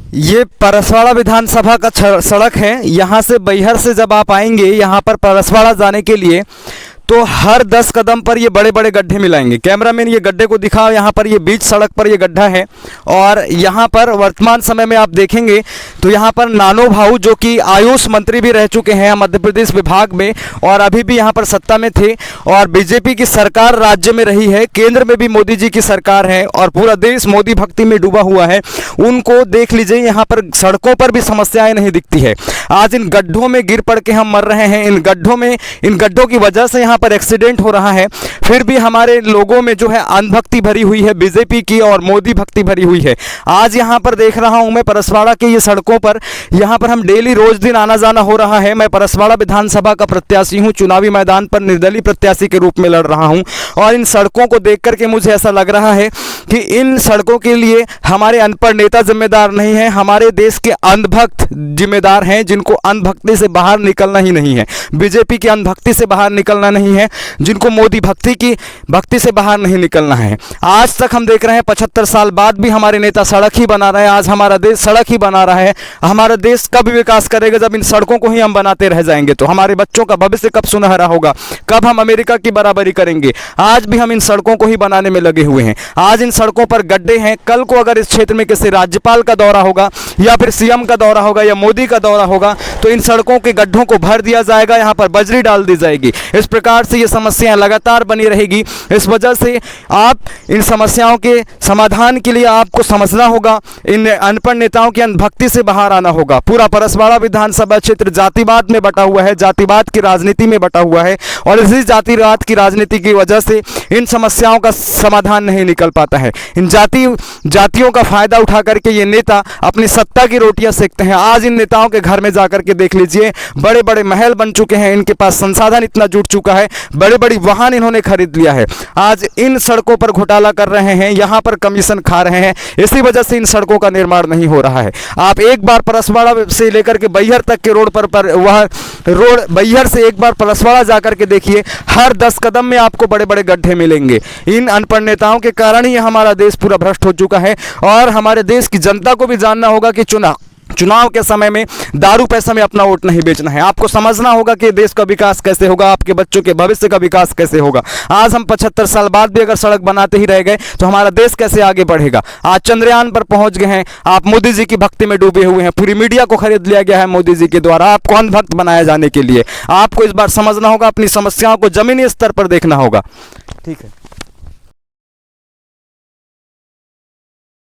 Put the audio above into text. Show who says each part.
Speaker 1: ये परसवाड़ा विधानसभा का सड़क है। यहाँ से बैहर से जब आप आएंगे यहाँ पर परसवाड़ा जाने के लिए, तो हर 10 कदम पर ये बड़े बड़े गड्ढे मिलाएंगे। कैमरामैन ये गड्ढे को दिखाओ। यहाँ पर ये बीच सड़क पर ये गड्ढा है और यहाँ पर वर्तमान समय में आप देखेंगे तो यहाँ पर नानो भाऊ जो कि आयुष मंत्री भी रह चुके हैं मध्य प्रदेश विभाग में और अभी भी यहाँ पर सत्ता में थे और बीजेपी की सरकार राज्य में रही है, केंद्र में भी मोदी जी की सरकार है और पूरा देश मोदी भक्ति में डूबा हुआ है। उनको देख लीजिए, यहाँ पर सड़कों पर भी समस्याएं नहीं दिखती है। आज इन गड्ढों में गिर पड़ के हम मर रहे हैं। इन गड्ढों की वजह से यहाँ पर एक्सीडेंट हो रहा है। फिर भी हमारे लोगों में जो है अंधभक्ति भरी हुई है, बीजेपी की और मोदी भक्ति भरी हुई है। आज यहाँ पर देख रहा हूँ मैं परसवाड़ा के ये सड़कों पर, यहाँ पर हम डेली रोज दिन आना जाना हो रहा है। मैं परसवाड़ा विधानसभा का प्रत्याशी हूँ, चुनावी मैदान पर निर्दलीय प्रत्याशी के रूप में लड़ रहा हूँ और इन सड़कों को देख करके मुझे ऐसा लग रहा है कि इन सड़कों के लिए हमारे अनपढ़ नेता जिम्मेदार नहीं है, हमारे देश के अंधभक्त जिम्मेदार हैं, जिनको अंधभक्ति से बाहर निकलना ही नहीं है, बीजेपी की अंधभक्ति से बाहर निकलना नहीं है, जिनको मोदी भक्ति से बाहर नहीं निकलना है। आज तक हम देख रहे हैं 75 साल बाद भी हमारे नेता सड़क ही बना रहे हैं। आज हमारा देश सड़क ही बना रहा है। हमारा देश कब विकास करेगा जब इन सड़कों को ही हम बनाते रह जाएंगे? तो हमारे बच्चों का भविष्य कब सुनहरा होगा? कब हम अमेरिका की बराबरी करेंगे? आज भी हम इन सड़कों को ही बनाने में लगे हुए हैं। आज इन सड़कों पर गड्ढे हैं। कल को अगर इस क्षेत्र में किसी राज्यपाल का दौरा होगा या फिर सीएम का दौरा होगा या मोदी का दौरा होगा तो इन सड़कों के गड्ढों को भर दिया जाएगा, यहाँ पर बजरी डाल दी जाएगी। इस प्रकार से ये समस्याएं लगातार बनी रहेगी। इस वजह से आप इन समस्याओं के समाधान के लिए आपको समझना होगा, इन अनपढ़ नेताओं की अनभक्ति से बाहर आना होगा। पूरा परसवाड़ा विधानसभा क्षेत्र जातिवाद में बटा हुआ है, जातिवाद की राजनीति में बटा हुआ है और इसी जातिवाद की राजनीति की वजह से इन समस्याओं का समाधान नहीं निकल पाता है। इन जातियों का फायदा उठा करके ये नेता अपनी सत्ता की रोटियां सेकते हैं। आज इन नेताओं के घर में जाकर के देख लीजिए, बड़े बड़े महल बन चुके हैं, इनके पास संसाधन इतना जुट चुका है, बड़े बड़ी वाहन इन्होंने खरीद लिया है। आज इन सड़कों पर घोटाला कर रहे हैं, यहाँ पर कमीशन खा रहे हैं, इसी वजह से इन सड़कों का निर्माण नहीं हो रहा है। आप एक बार परसवाड़ा से लेकर के बैहर तक के रोड पर वह रोड बैहर से एक बार परसवाड़ा जाकर के देखिए, हर 10 कदम में आपको बड़े बड़े गड्ढे मिलेंगे। इन अनपढ़ नेताओं के कारण ही हमारा देश पूरा भ्रष्ट हो चुका है और हमारे देश की जनता को भी जानना होगा कि चुनाव के समय में दारू पैसा में अपना वोट नहीं बेचना है। आपको समझना होगा कि देश का विकास कैसे होगा, आपके बच्चों के भविष्य का विकास कैसे होगा। आज हम 75 साल बाद भी अगर सड़क बनाते ही रह गए तो हमारा देश कैसे आगे बढ़ेगा? आज चंद्रयान पर पहुंच गए हैं, आप मोदी जी की भक्ति में डूबे हुए हैं, पूरी मीडिया को खरीद लिया गया है मोदी जी के द्वारा आपको अंधभक्त बनाया जाने के लिए। आपको इस बार समझना होगा, अपनी समस्याओं को जमीनी स्तर पर देखना होगा। ठीक है।